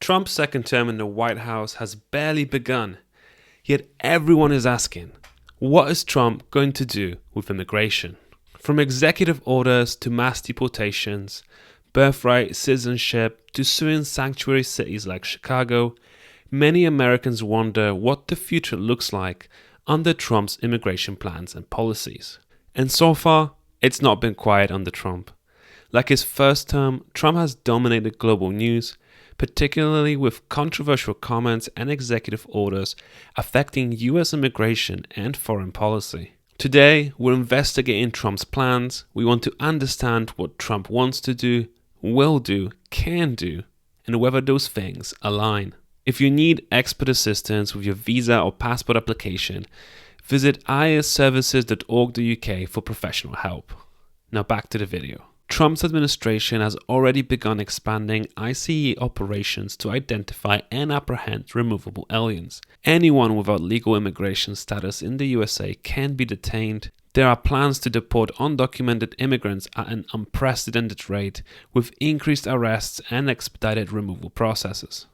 Trump's second term in the White House has barely begun, yet everyone is asking, what is Trump going to do with immigration? From executive orders to mass deportations, birthright, citizenship, to suing sanctuary cities like Chicago, many Americans wonder what the future looks like under Trump's immigration plans and policies. And so far, it's not been quiet under Trump. Like his first term, Trump has dominated global news, particularly with controversial comments and executive orders affecting US immigration and foreign policy. Today, we're investigating Trump's plans. We want to understand what Trump wants to do, will do, can do, and whether those things align. If you need expert assistance with your visa or passport application, visit isservices.org.uk for professional help. Now back to the video. Trump's administration has already begun expanding ICE operations to identify and apprehend removable aliens. Anyone without legal immigration status in the USA can be detained. There are plans to deport undocumented immigrants at an unprecedented rate, with increased arrests and expedited removal processes.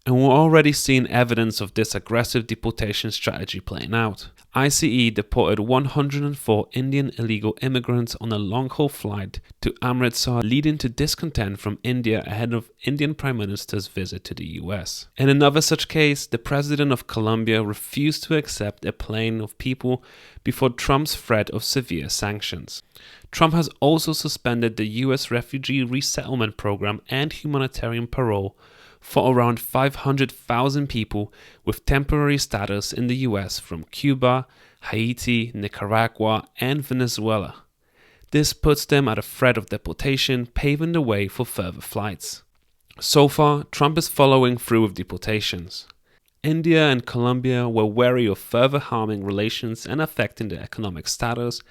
And we're already seeing evidence of this aggressive deportation strategy playing out. ICE deported 104 Indian illegal immigrants on a long-haul flight to Amritsar, leading to discontent from India ahead of Indian Prime Minister's visit to the US. In another such case, the President of Colombia refused to accept a plane of people before Trump's threat of severe sanctions. Trump has also suspended the US refugee resettlement program and humanitarian parole for around 500,000 people with temporary status in the US from Cuba, Haiti, Nicaragua, and Venezuela. This puts them at a threat of deportation, paving the way for further flights. So far, Trump is following through with deportations. India and Colombia were wary of further harming relations and affecting their economic status.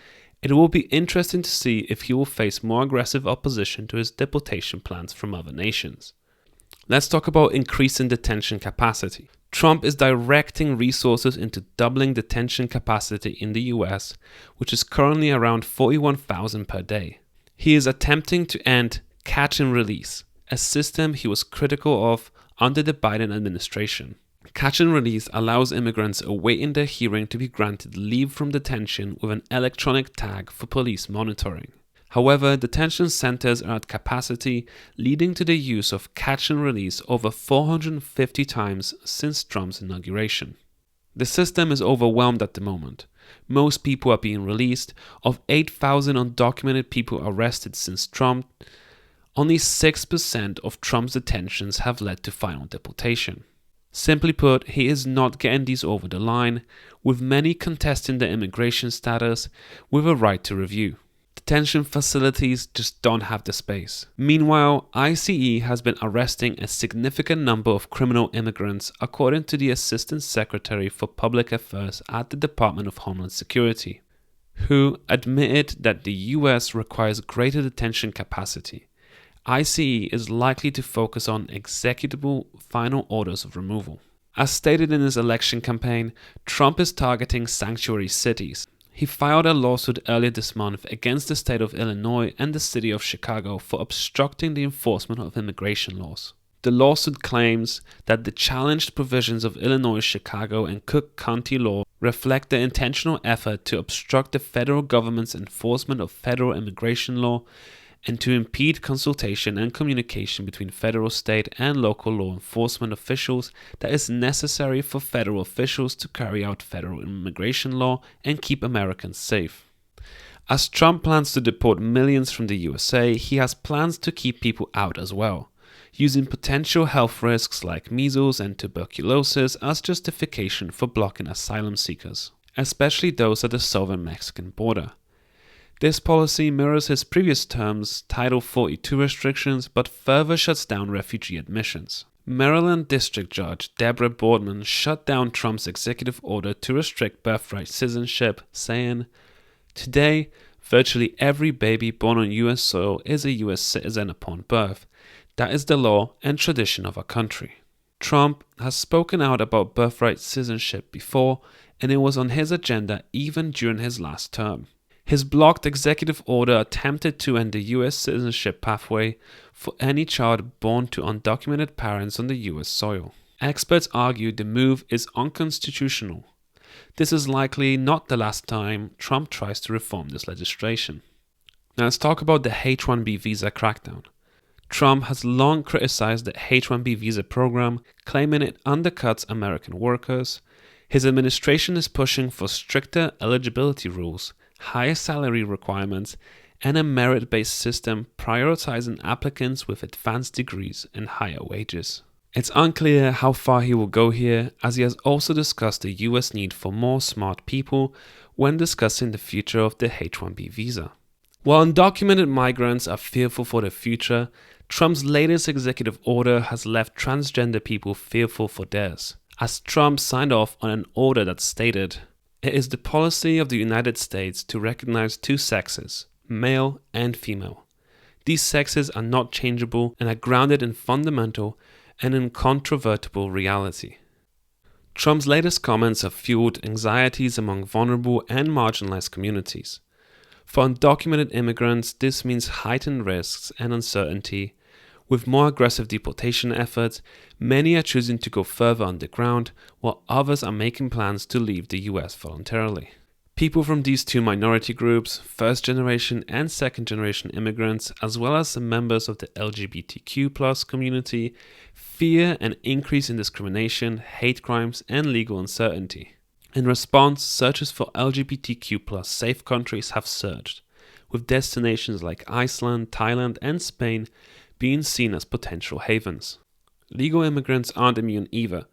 It will be interesting to see if he will face more aggressive opposition to his deportation plans from other nations. Let's talk about increasing detention capacity. Trump is directing resources into doubling detention capacity in the US, which is currently around 41,000 per day. He is attempting to end catch and release, a system he was critical of under the Biden administration. Catch and release allows immigrants awaiting their hearing to be granted leave from detention with an electronic tag for police monitoring. However, detention centers are at capacity, leading to the use of catch and release over 450 times since Trump's inauguration. The system is overwhelmed at the moment. Most people are being released. Of 8,000 undocumented people arrested since Trump, only 6% of Trump's detentions have led to final deportation. Simply put, he is not getting these over the line, with many contesting their immigration status with a right to review. Detention facilities just don't have the space. Meanwhile, ICE has been arresting a significant number of criminal immigrants, according to the Assistant Secretary for Public Affairs at the Department of Homeland Security, who admitted that the US requires greater detention capacity. ICE is likely to focus on executable final orders of removal. As stated in his election campaign, Trump is targeting sanctuary cities. He filed a lawsuit earlier this month against the state of Illinois and the city of Chicago for obstructing the enforcement of immigration laws. The lawsuit claims that the challenged provisions of Illinois, Chicago, and Cook County law reflect the intentional effort to obstruct the federal government's enforcement of federal immigration law and to impede consultation and communication between federal, state, and local law enforcement officials that is necessary for federal officials to carry out federal immigration law and keep Americans safe. As Trump plans to deport millions from the USA, he has plans to keep people out as well, using potential health risks like measles and tuberculosis as justification for blocking asylum seekers, especially those at the southern Mexican border. This policy mirrors his previous term's Title 42 restrictions, but further shuts down refugee admissions. Maryland District Judge Deborah Boardman shut down Trump's executive order to restrict birthright citizenship, saying, "Today, virtually every baby born on US soil is a US citizen upon birth. That is the law and tradition of our country." Trump has spoken out about birthright citizenship before, and it was on his agenda even during his last term. His blocked executive order attempted to end the US citizenship pathway for any child born to undocumented parents on the US soil. Experts argue the move is unconstitutional. This is likely not the last time Trump tries to reform this legislation. Now let's talk about the H-1B visa crackdown. Trump has long criticized the H-1B visa program, claiming it undercuts American workers. His administration is pushing for stricter eligibility rules, higher salary requirements, and a merit-based system prioritizing applicants with advanced degrees and higher wages. It's unclear how far he will go here, as he has also discussed the US need for more smart people when discussing the future of the H-1B visa. While undocumented migrants are fearful for their future, Trump's latest executive order has left transgender people fearful for theirs, as Trump signed off on an order that stated, "It is the policy of the United States to recognize two sexes, male and female. These sexes are not changeable and are grounded in fundamental and incontrovertible reality." Trump's latest comments have fueled anxieties among vulnerable and marginalized communities. For undocumented immigrants, this means heightened risks and uncertainty. With more aggressive deportation efforts, many are choosing to go further underground, while others are making plans to leave the US voluntarily. People from these two minority groups, first-generation and second-generation immigrants, as well as the members of the LGBTQ+ community, fear an increase in discrimination, hate crimes, and legal uncertainty. In response, searches for LGBTQ+ safe countries have surged, with destinations like Iceland, Thailand, and Spain being seen as potential havens. Legal immigrants aren't immune either.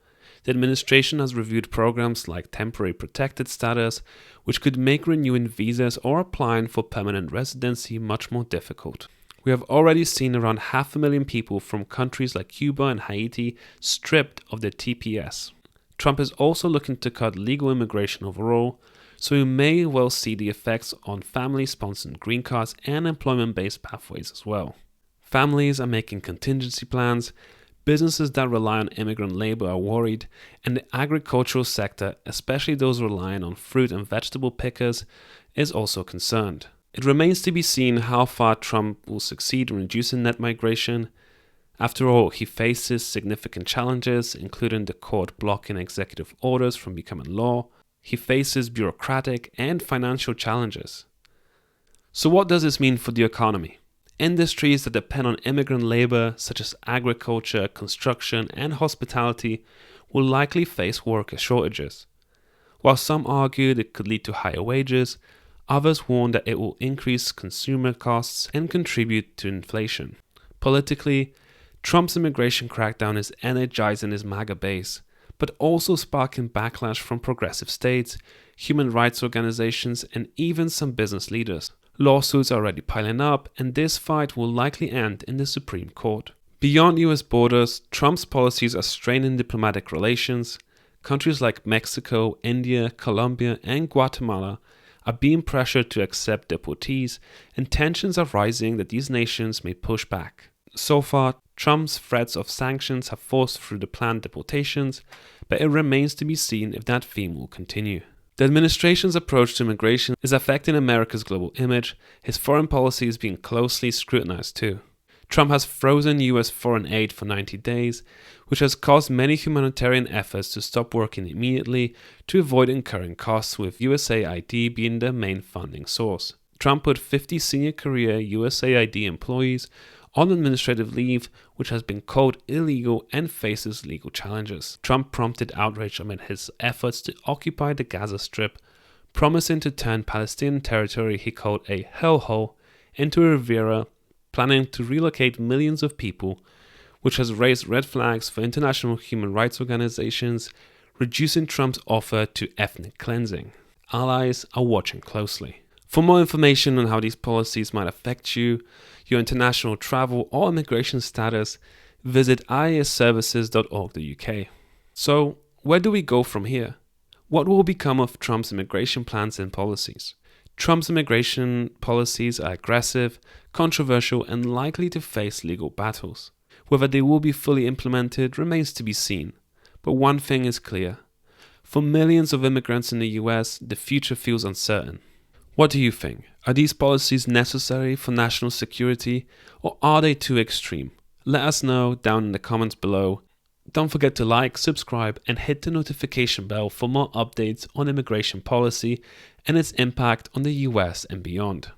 The administration has reviewed programs like temporary protected status, which could make renewing visas or applying for permanent residency much more difficult. We have already seen around 500,000 people from countries like Cuba and Haiti stripped of their TPS. Trump is also looking to cut legal immigration overall, so we may well see the effects on family-sponsored green cards and employment-based pathways as well. Families are making contingency plans, businesses that rely on immigrant labor are worried, and the agricultural sector, especially those relying on fruit and vegetable pickers, is also concerned. It remains to be seen how far Trump will succeed in reducing net migration. After all, he faces significant challenges, including the court blocking executive orders from becoming law. He faces bureaucratic and financial challenges. So what does this mean for the economy? Industries that depend on immigrant labor, such as agriculture, construction, and hospitality, will likely face worker shortages. While some argue it could lead to higher wages, others warn that it will increase consumer costs and contribute to inflation. Politically, Trump's immigration crackdown is energizing his MAGA base, but also sparking backlash from progressive states, human rights organizations, and even some business leaders. Lawsuits are already piling up, and this fight will likely end in the Supreme Court. Beyond US borders, Trump's policies are straining diplomatic relations. Countries like Mexico, India, Colombia, and Guatemala are being pressured to accept deportees, and tensions are rising that these nations may push back. So far, Trump's threats of sanctions have forced through the planned deportations, but it remains to be seen if that theme will continue. The administration's approach to immigration is affecting America's global image. His foreign policy is being closely scrutinized too. Trump has frozen US foreign aid for 90 days, which has caused many humanitarian efforts to stop working immediately to avoid incurring costs, with USAID being their main funding source. Trump put 50 senior career USAID employees on administrative leave, which has been called illegal and faces legal challenges. Trump prompted outrage amid his efforts to occupy the Gaza Strip, promising to turn Palestinian territory he called a hellhole into a Riviera, planning to relocate millions of people, which has raised red flags for international human rights organizations, reducing Trump's offer to ethnic cleansing. Allies are watching closely. For more information on how these policies might affect you, your international travel or immigration status, visit iasservices.org.uk. So, where do we go from here? What will become of Trump's immigration plans and policies? Trump's immigration policies are aggressive, controversial, and likely to face legal battles. Whether they will be fully implemented remains to be seen. But one thing is clear. For millions of immigrants in the US, the future feels uncertain. What do you think? Are these policies necessary for national security, or are they too extreme? Let us know down in the comments below. Don't forget to like, subscribe, and hit the notification bell for more updates on immigration policy and its impact on the US and beyond.